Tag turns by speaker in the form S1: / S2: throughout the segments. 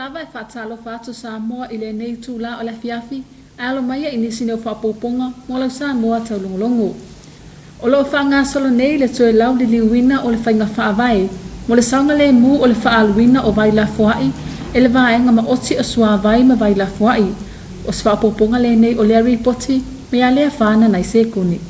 S1: lava e whaatalo whaatu Samoa i le nei tūla o le fiafi, alo maia inisi neo whaapoponga mo lau Samoa Taulogologo. O lo whaanga solo nei le tue lau li liuina o le whainga whaavai, mo le saunga le mu o le whaaluina o vai la fuai, e le vaenga ma oti o suavai ma vai la fuai, o se whaapoponga le nei o le ripoti, mea lea whaana nai se kuni.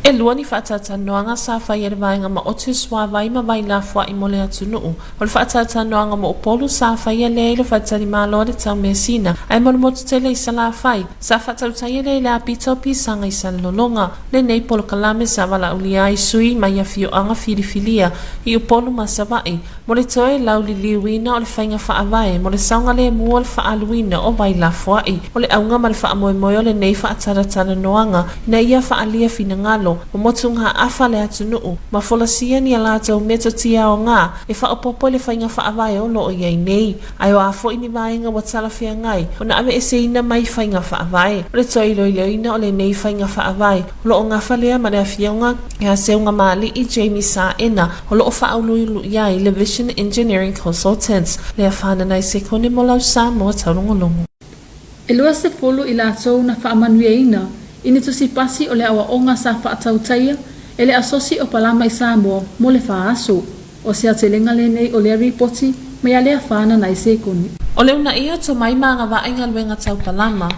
S2: E lua ni whaatata noanga sa whai e le vaenga ma oti suavai ma vai la fuai mo le atunuu. O le whaatata noanga mo upolu sa whai e le ilo whaatari malo le tau mesina, ai mo le motu tele isa la whai, sa whaatautai e le la pita o pisanga isa lolonga, le nei polo kalame sa wala ulia i sui ma ia fio anga filifilia, i upolu ma sa vai, mo le toe lau li liuina o le whainga whaavae, mo le saunga le mua le whaaluina o vai la fuai, o le aunga ma le whaamoemoe o le nei whaataratana noanga, na ia whaalia fina ngalo, o motunga afa le atunuu, ma folasia ni ala tau meto tia o ngā, e whaapopo le whainga whaavae o loo iai nei, ai o afo ini vaenga wa talawhia ngai, o na ame ese ina mai whainga whaavae, o le toi loiloina o le nei whainga whaavae, o loo ngafa lea ma le awhiaunga, e a seunga maali i Jamie Sa ena, o loo whaauluilu iai le Vision Engineering Consultants, le a whananai se kone mo lau Samoa Taulogologo.
S1: E lua se fulu i la tau na whaamanueina, ini tusi pasi o le awa onga sa whaatautaia, e le asosi o palama i Samoa mo le whaaso, o se atelenga le nei o le ripoti, mea lea whananai se kone.
S2: O le una ia to mai maanga vaenga luenga tau palama,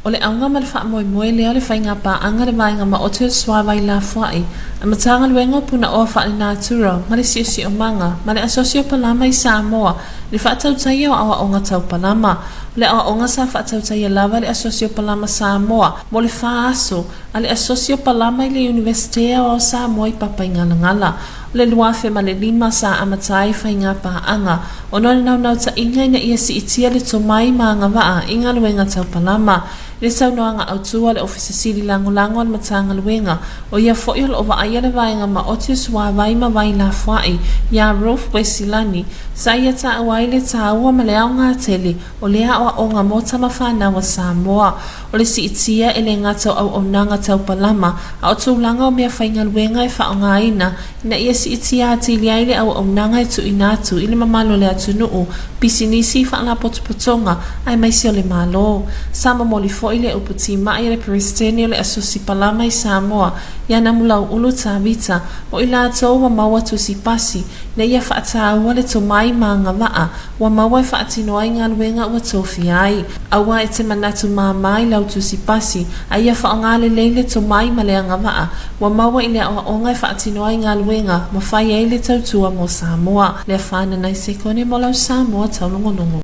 S2: o le aunga ma le whaamoemoe lea le whainga pa anga le vaenga ma o te suawai la fuai, a matanga luenga puna o whaani natura, ma le siusi o manga, ma le asosi o palama i Samoa, le whaatautaia o awa onga tau palama, le awa onga sa whaatautaia lava le asosi o palama Samoa, mo le whaaso, a le asosi o palama i le Universitea o Samoa i papa i ngala, le luafe ma le lima sa amatai whainga pa anga, o nore nau ta inga ina ia si itia le tomai maanga waa inga luenga tau palama, le sau noanga autua le ofisa sili lango al matanga luenga, o ia foiol o vaaya le vaenga ma otius wa vai ma vai la fuai, ia Rolf Wesilani, sa ia ta awai le ta ua ma le au ngā tele, o lea o nga mota mawhana wa Samoa, o le si itia e le ngata au nanga tau palama, a o tūlanga o mea whainga luenga e whao ngā ina ia si itia ati liaile au nanga e tu inatu, ile mamalo le atunuu, pisinisi whaala potopotonga, ai maisi o le malo, sama moli fo ile uputi mai le peristeni le asosi palama i Samoa, ia namulau ulu tawita, o ila atou wa maua tusi pasi, na ia whaata ua le tomai maanga waa, wa maua e whaatinoa i ngā luenga ua tofi ai, aua e te manatu mamai lau tusi pasi, a ia whaongale leile tomai ma leanga waa, wa maua ile awa onga e whaatinoa i ngā luenga, ma whai e le tautua mo Samoa, le whananai se kone mo lau Samoa Taulogologo.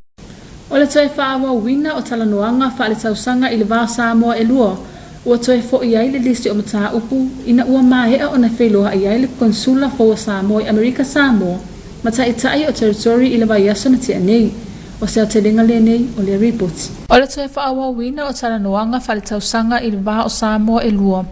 S1: O le toe whaawa wina o talanoanga wha le tausanga i le vā Samoa e lua, ua toe fo i ai le lisi o mata upu, ina ua mahea o na wheloha i ai le konsula fo Samoa i Amerika Samoa, mata i tai o territory i le vai aso na tia nei, o se atelenga le nei o le ripoti. O le toe whaawa wina o talanoanga wha le tausanga i le vā o Samoa e lua,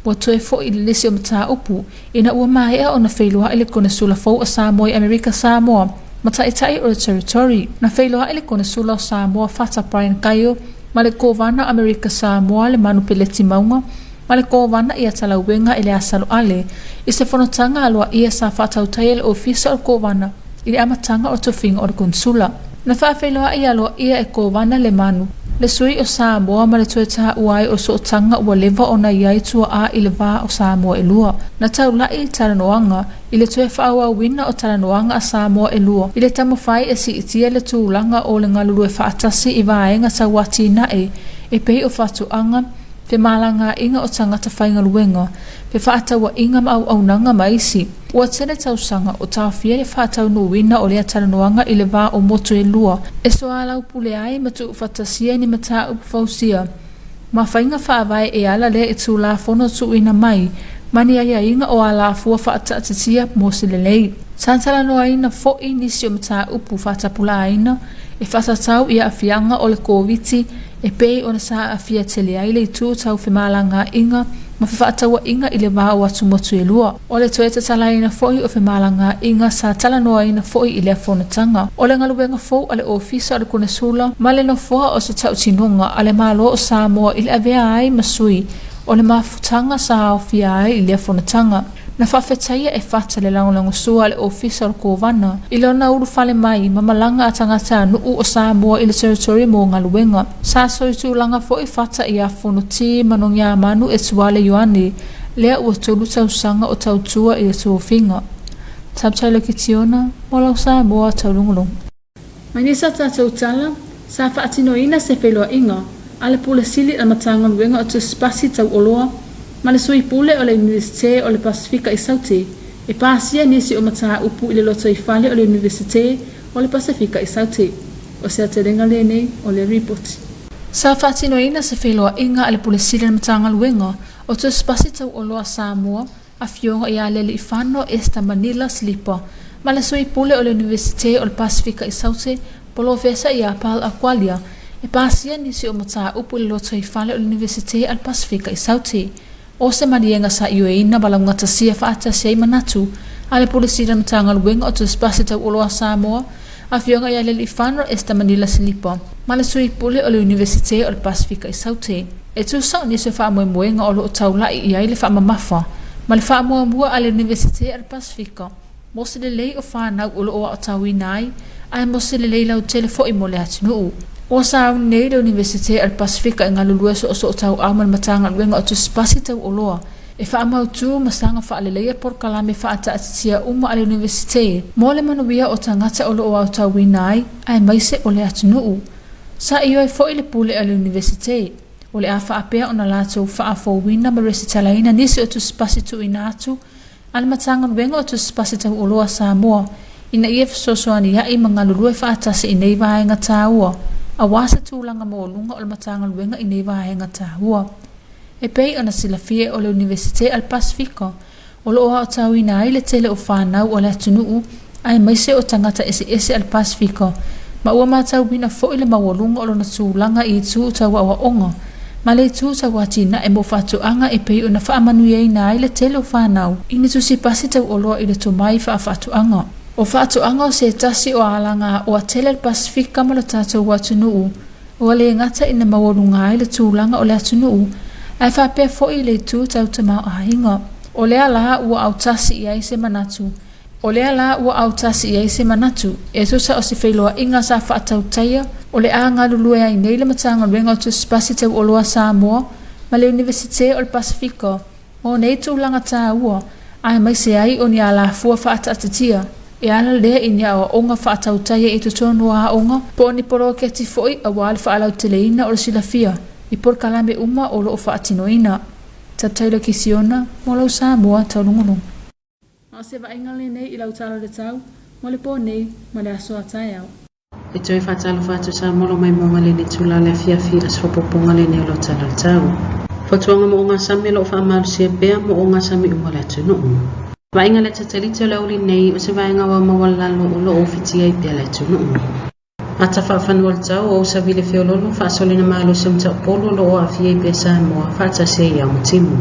S1: ua toe fo i le lisi o mata upu, ina ua mahea o na wheloha i le konsula fo Samoa i Amerika Samoa, mata i tai o le territory, na wheloha i le konsula o Samoa Fata Brian Kaio, ma le kovana Amerika Samoa le manu peleti maunga, ma le kovana ia talauenga i le asalo ale, i se whanotanga aloa ia sa whatautaya le ofisa o kovana, i le amatanga o tofinga o le konsula. Na whawheloha ia aloa ia e kovana le manu, le sui o Samoa ma le tuetaha uai o sootanga ua leva o na iai tua a i le vā o Samoa e lua. Na taulai i talanoanga, i le tue whaawa wina o talanoanga a Samoa e lua, i le tamawhai e si itia le tūlanga o le ngalulu e whaatasi i vaenga sa wati na e pei o whatuanga, pe malanga inga o tangata whainga luenga, pe whaatawa inga ma au nanga maisi. Ua tene tausanga o tawhia le whaatau no wina o lea talanoanga i le vā o moto e lua, e soalau pule ai matu whatasia ni mata upfausia. Ma whainga whaavai e ala lea e tū la fono tu ina mai, mani ai inga o ala fua whaatatatia mosi le lei. Santala no aina fo i nisi o mata upu whaatapula aina, e whatatau ia afianga o le Komiti, e pei o na sa afia tele ai le tū tau whemalanga inga, ma whaataua inga i le vā o atu motu e lua. O le toeta talaina foi o whemalanga inga sa talanoa ina foi i le whonatanga. O le ngaluenga fo ale ofisa o le kunesula, ma le no foa o se tau tinunga ale malo o Samoa i le avea ai masui, o le mafutanga sa ofia ai i le whonatanga. na whawhetaia e whata le langolango sua le ofisa o Kovana i lona uru whale mai ma malanga a tangata nuu o Samoa i le territory mo ngaluenga. Sa soitu langa fo i whata i a whonoti manong ia manu e tuale Ioane lea ua tolu tausanga o tautua i le tuofinga. Tabtailo ki tiona, molau Samoa taulungulung. Mainisa tātou tala, sa whaatino ina se wheloa inga, ale pule sili al matangan wenga o tu spasi tau oloa, ma le sui pule o le Universite o le Pasifika i Sauti, e pasia nisi o mataa upu i le loto i fale o le Universite o le Pasifika i Sauti, o se aterenga le nei o le report. Sa whaatino ina se wheloa inga ale pule sili al matangan wenga o tu spasi tau oloa Samoa, a fionga i alele i whano esta Manila slipa, ma le sui pule o le Universite o le Pasifika i Sauti, polo vesa i apal a kwalia, e pasia nisi o mataa upu i le loto i fale o le Universite al Pasifika i Sauti. O se marienga sa ioeina balanga tasia whaata sei manatu, ale polisira matanga luenga o tu spasi tau oloa Samoa, a fionga i alele i whano esta Manila slipa, ma le sui pule o le Universite o le Pasifika i Sauti. E tu sao nisi o wha moenga o lo taulai i ai le wha mamafa, ma le wha mua ale Universite al Pasifika, mo se le lei o whanau o loo o tauina ai, ai mo se le lei lau telefo i mo le atinuu. O sa au nei le Universite al Pasifika i ngalulua so o tau au man matanga luenga o tu spasi tau o loa. E wha amau tu masanga wha aleleia por kalame wha ata atitia uma ale Universite, mo le manuia o tangata o loo au tauina ai maise o le atinuu. Sa iyo e fo i le pule ale Universite, o le a wha apea o na lato wha a fo wina ma resitalaina nisi o tu spasi tu inatu, ale matanga luenga o tu spasi tau o loa Samoa, ina ia fisosoani hai mga lulua wha atasi i nei vahenga tāua, a wasa tūlanga mo lunga o le matanga luenga i nei vahenga tāua. E pei ona silafie o le Universite al Pasifika, o lo oha o tauina ai le tele o whanau o le atunuu, ai maise o tangata ese al Pasifika, ma ua mātau bina fo i le mawalunga o lo na tūlanga i tū taua wa onga, ma le tū taua tina e mo whatuanga e pei ona whaamanuia ina ai le tele o whanau, ini tu si pasi tau oloa i le tomai whaatuanga. O whaatuanga o se tasi o alanga o a tele al Pasifika ma le tātou watunuu, o le ngata ina mawalunga ai le tūlanga o le atunuu, ai whapea fo i le tū tau tamau a hinga. O lea la ua au tasi i aise manatu. O lea la ua au tasi i aise manatu. E tusa o se whailoa inga sa whaatau taia. O le a ngā lulue ai nei le matanga renga o tu spasi tau o loa Samoa. Ma le Universite o le Pasifika. O nei tūlanga tā ua. Ai mai se ai o ni a la fua whaata atatia. E ala lea i ni a onga whaatau taia i tutonu a onga. Po ni poro ke ti foi a wale whaalau teleina o le silafia. I por kalame uma o loo whaatinoina. Tabtailo ki siona, mo lau Samoa taulungulung. O se vaingale nei i lau talo le tau, mo le po nei, mo le asoa tai au.
S3: E toi whaatalo whaatu sa molo mai monga le ni tula le fiafira sa whapoponga le ni o lau talo le tau. Whatuanga mo o ngā sami lo whaamaru sia bea mo o ngā sami uma le atu nuu. Vaingale tatalite o lauli nei o se vainga wa mawalalo o lo ofiti ai bea le atu nuu. Ata whaafanu al tau o savile whiololo whaasolina malo se mta polo lo o awhia i pia Samoa whaata se i au matimu.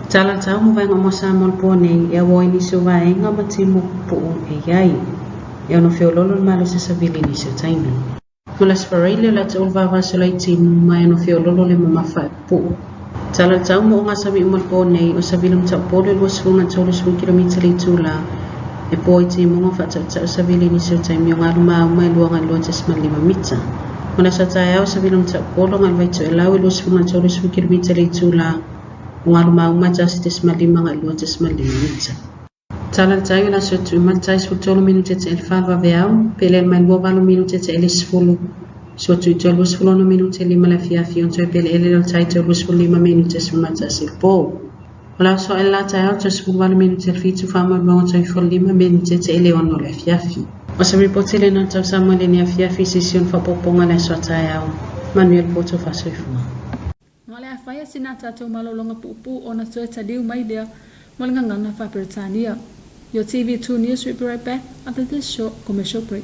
S3: Tala tau mo vainga mo Samoa po nei e awoi ni se vainga matimu po e iai. E ono whiololo malo se savile ni se taimi. Mula spareile la te olva vasola i timu mai ono whiololo le mo mawha po. Tala tau mo o ngā sami umal po nei o savile mta polo lua sfunga tolu sfu kilomita li tūla. E po i te mongo whaatau sa vile ni seu taimi o ngā luma au mai lua ngā lua tesma 5 mita. Mona sa tae au sa vile mta polo ngā vaitu e lau i lua sfunga tolu sfu kilomita le tūla o ngā luma au mai tasi tesma 5 ngā lua tesma 5 mita. Tala tae la so tu mal tae sfu tolu minute te el falva ve au, pele mai lua valo minute te ele sfulu. So tu i tolu sfulu no minute 5 la fiafi on toe pele ele lo tae tolu sfulu 5 minute sfu tasi il po. Ola so e la tae au te sfulu minute el fitu whaamau longa toi fol 5 minute te ele ono le fiafi. O se ripotele na tau Samuel ni a fiafi session whapoponga le so tae au. Manuel Poto whasoifua.
S1: Ngale a whaia sina tātou malolonga pupu o na toe tadiu mai lea molinga ngana whaperetania. Your TV2 News will be right back after this short commercial break.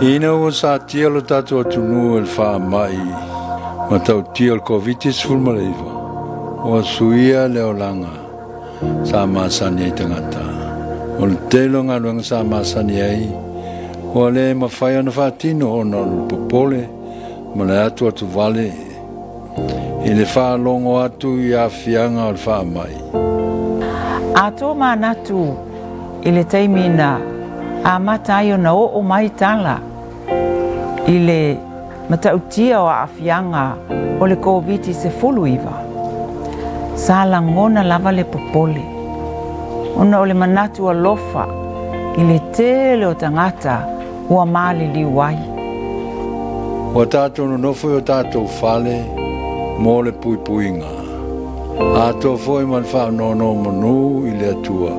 S4: Ina o sa tia lo tato atunu el wha mai. Ma tau tia el Komiti Faamisionare. O suia leo langa. Sa masani ai tangata. O le telo ngā luenga sa masani ai. O le mawhai ana whaatino o na popole. Ma le atu atu vale. I le whaalongo atu I a whianga o le wha mai.
S5: Ato manatu I le taimina a matai o na o mai tala I le matautia o a whianga o le Komiti se fuluiva. Sa langona lava le popole. Ona o le manatu a lofa I le tele o tangata ua mali liwai.
S4: O tātou no nofo o tātou whale mō le pui puinga. A tō fōi man whānono manu I le atua.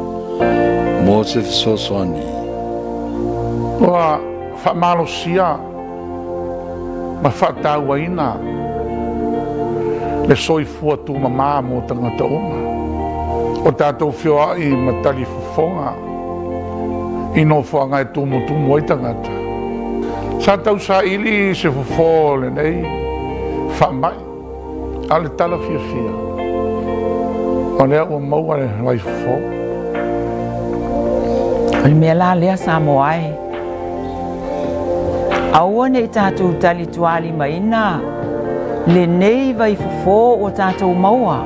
S4: Mō se fisoswani.
S6: Oa whamalosia. Ma whatau aina. Le soifua tu mamā mō tangata oma. O tātou whioa I matali fufonga. I no whanga e tumu ai tangata. Sa tau sa ili se fufo le nei. Whamai. Ale tala fia. O lea ua maua le vai fufo.
S5: Ai mea la lea Samoa ai. Aua nei tātou tali tuali maina. Le nei vai fufo o tātou maua.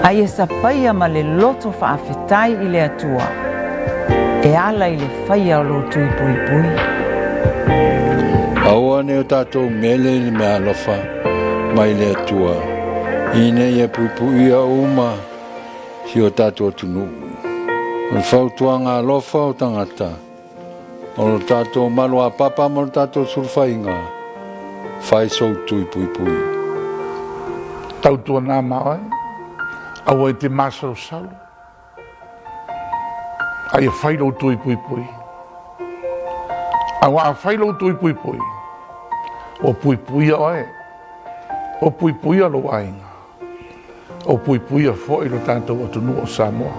S5: Ai e sapaia ma le loto whaafetai I le atua. E ala I le whaia o lo tui pui.
S4: Aua ne o tātou mele le mea lofa mai le atua. I nei e pui a uma si o tātou tunu. O whautuanga lofa o tangata. O lo tātou malu a papa mo lo tātou surfainga. Whai sou tui pui.
S6: Tautua nā mawai. Aua I te masaro salu. Ai e whailo tui pui. Aua a whailo tui pui. O pui a oe. O pui a lo ainga. O pui a fo I lo tātou atunu o Samoa.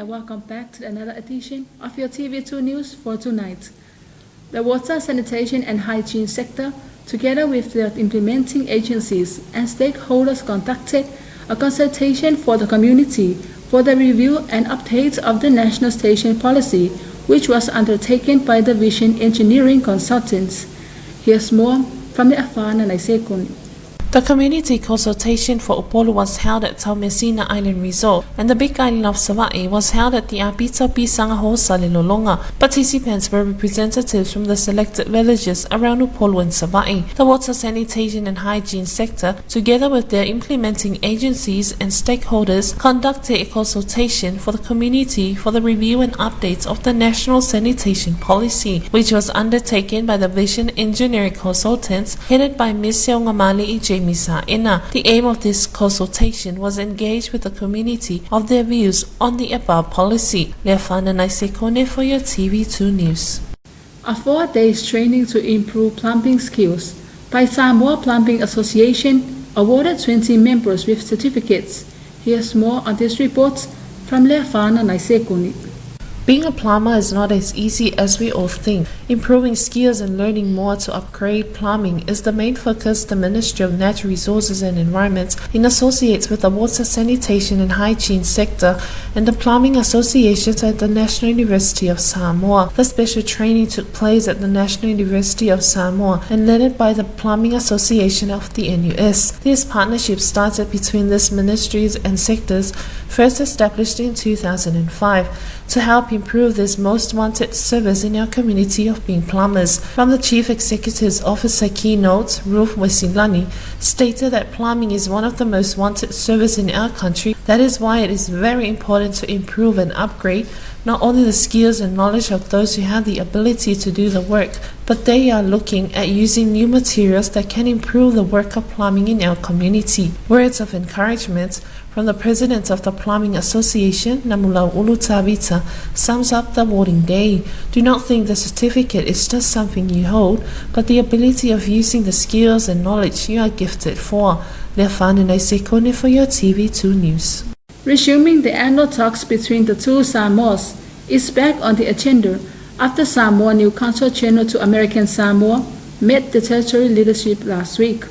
S1: Welcome back to another edition of your TV2 News for tonight. The water, sanitation and hygiene sector, together with the implementing agencies and stakeholders, conducted a consultation for the community for the review and update of the national station policy, which was undertaken by the Vision Engineering Consultants. Here's more from the Afana Naisekun.
S2: The community consultation for Upolu was held at Taumesina Island Resort, and the Big Island of Sava'i was held at the Apita Pisanga Hosa Lolonga. Participants were representatives from the selected villages around Upolu and Sava'i. The water, sanitation and hygiene sector, together with their implementing agencies and stakeholders, conducted a consultation for the community for the review and updates of the national sanitation policy, which was undertaken by the Vision Engineering Consultants, headed by Ms. Ngamali Ijemi. The aim of this consultation was engage with the community of their views on the above policy. Leafana Naisekone for your TV2 News.
S1: A 4-day training to improve plumbing skills by Samoa Plumbing Association awarded 20 members with certificates. Here's more on this report From Leafana Naisekuni.
S2: Being a plumber is not as easy as we all think. Improving skills and learning more to upgrade plumbing is the main focus the Ministry of Natural Resources and Environment, in associates with the Water, Sanitation and Hygiene sector and the Plumbing Associations at the National University of Samoa. The special training took place at the National University of Samoa and led by the Plumbing Association of the NUS. This partnership started between these ministries and sectors, first established in 2005, to help improve this most wanted service in our community of being plumbers. From the Chief Executive's Officer keynote, Ruth Wesilani stated that plumbing is one of the most wanted service in our country. That is why it is very important to improve and upgrade not only the skills and knowledge of those who have the ability to do the work, but they are looking at using new materials that can improve the work of plumbing in our community. Words of encouragement from the President of the Plumbing Association, Namula Ulutabita, sums up the awarding day. Do not think the certificate is just something you hold, but the ability of using the skills and knowledge you are gifted for. Leafana Naisekone for your TV2 News.
S1: Resuming the annual talks between the two Samoas is back on the agenda after Samoa new Consul General to American Samoa met the territory leadership last week.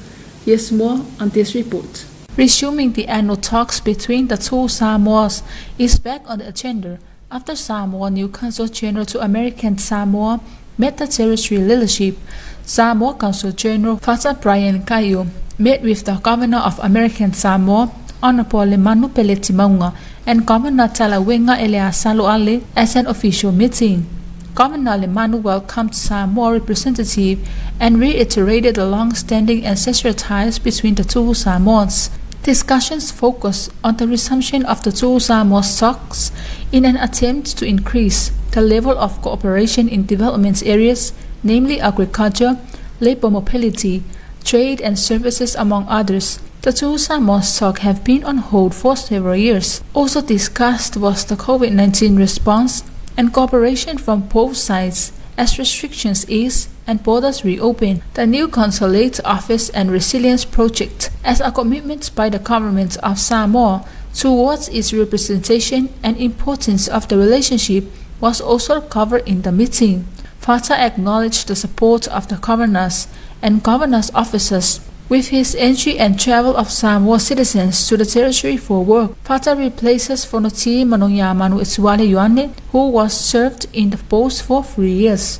S1: Here's more on this report. Resuming the annual talks between the two Samoas is back on the agenda after Samoa new Consul General to American Samoa met the territory leadership. Samoa Consul General Father Brian Kayo met with the Governor of American Samoa, Honorable Lemanu Peleti Maunga, and Governor Talawenga Eleasalo Ale as an official meeting. Governor Lemanu welcomed Samoa representative and reiterated the long-standing ancestral ties between the two Samoans. Discussions focused on the resumption of the two Samoa talks in an attempt to increase the level of cooperation in development areas, namely agriculture, labor mobility, trade and services, among others. The two Samoa talks have been on hold for several years. Also discussed was the COVID-19 response and cooperation from both sides as restrictions ease and borders reopen. The new Consulate Office and Resilience Project as a commitment by the government of Samoa towards its representation and importance of the relationship was also covered in the meeting. Fata acknowledged the support of the governors and governors' officers with his entry and travel of Samoa citizens to the territory for work. Fata replaces Fonoti Manoyamanu Etsuale Yoane, who was served in the post for 3 years.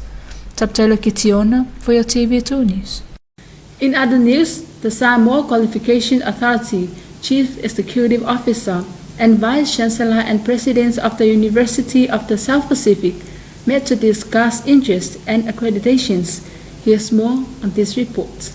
S1: Taulogologo for your TV2 News. In other news, the Samoa Qualification Authority Chief Executive Officer and Vice Chancellor and President of the University of the South Pacific met to discuss interest and accreditations. Here's more on this report.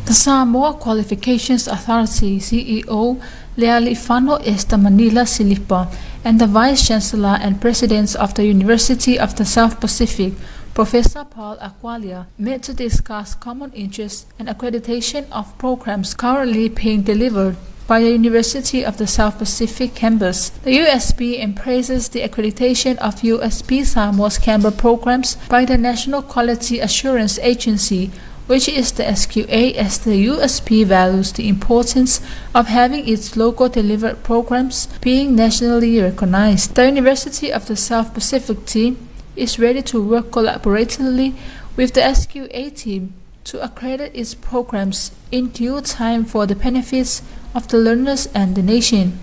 S1: The Samoa Qualifications Authority CEO Lealifano Esta Manila Silipa and the Vice Chancellor and President of the University of the South Pacific, Professor Paul Aqualia, met to discuss common interests and accreditation of programs currently being delivered by the University of the South Pacific campus. The USB embraces the accreditation of USB Samoa's Canberra programs by the National Quality Assurance Agency, which is the SQA, as the USB values the importance of having its local delivered programs being nationally recognized. The University of the South Pacific team is ready to work collaboratively with the SQA team to accredit its programs in due time for the benefits of the learners and the nation.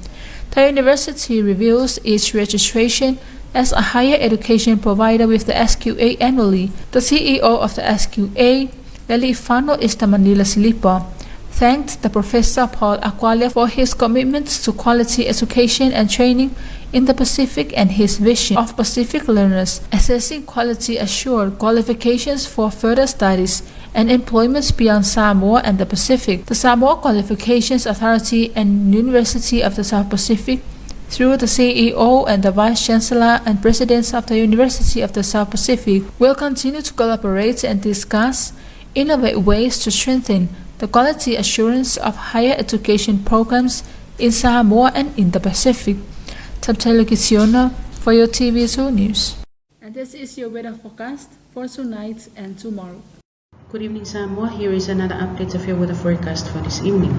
S1: The university reviews its registration as a higher education provider with the SQA annually. The CEO of the SQA, Lealifano Esta Manila Silipa, thanked the Professor Paul Aqualia for his commitments to quality education and training in the Pacific and his vision of Pacific learners assessing quality assured qualifications for further studies and employments beyond Samoa and the Pacific. The Samoa Qualifications Authority and University of the South Pacific, through the CEO and the Vice Chancellor and Presidents of the University of the South Pacific, will continue to collaborate and discuss innovative ways to strengthen the quality assurance of higher education programs in Samoa and in the Pacific. Taulogologo for your TV2 News. And this is your weather forecast for tonight and tomorrow.
S3: Good evening, Samoa. Here is another update of your weather forecast for this evening.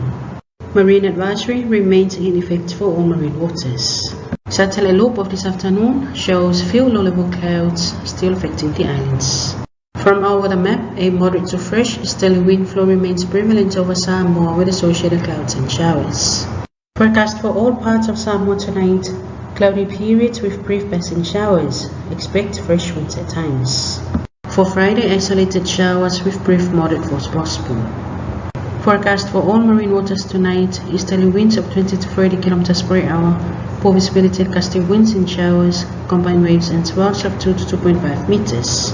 S3: Marine advisory remains in effect for all marine waters. Satellite loop of this afternoon shows few low-level clouds still affecting the islands. From our weather map, a moderate to fresh easterly wind flow remains prevalent over Samoa with associated clouds and showers. Forecast for all parts of Samoa tonight, cloudy periods with brief passing showers. Expect fresh winds at times. For Friday, isolated showers with brief moderate force possible. Forecast for all marine waters tonight, easterly winds of 20 to 30 km per hour, poor visibility and gusty winds and showers, combined waves and swells of 2 to 2.5 meters.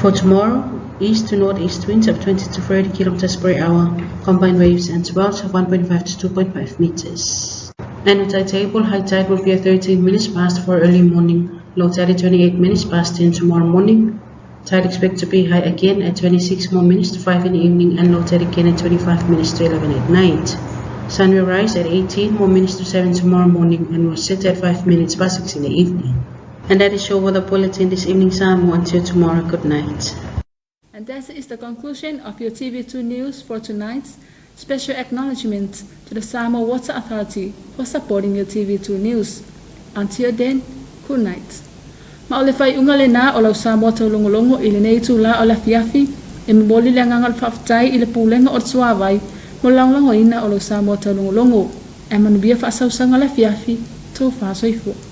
S3: For tomorrow, east to northeast winds of 20 to 30 km per hour, combined waves and swells of 1.5 to 2.5 meters. And the tide table, high tide will be at 13 minutes past for early morning, low tide at 28 minutes past 10 tomorrow morning. Tide expected to be high again at 26 more minutes to 5 in the evening and low tide again at 25 minutes to 11 at night. Sun will rise at 18 more minutes to 7 tomorrow morning and will set at 5 minutes past 6 in the evening. And that is your weather bulletin this evening, Samoa. Until tomorrow, good night.
S1: And that is the conclusion of your TV2 news for tonight. Special acknowledgement to the Samoa Water Authority for supporting your TV2 news. Until then, good night. Maolefai ungale na o lau Samoa Taulogologo i le nei tula o la fiafi e mboli le ngangal whaftai i le pulenga o tsuawai mo laulango ina o lau Samoa Taulogologo e manubia whaasausaga la fiafi tō whaasoifua.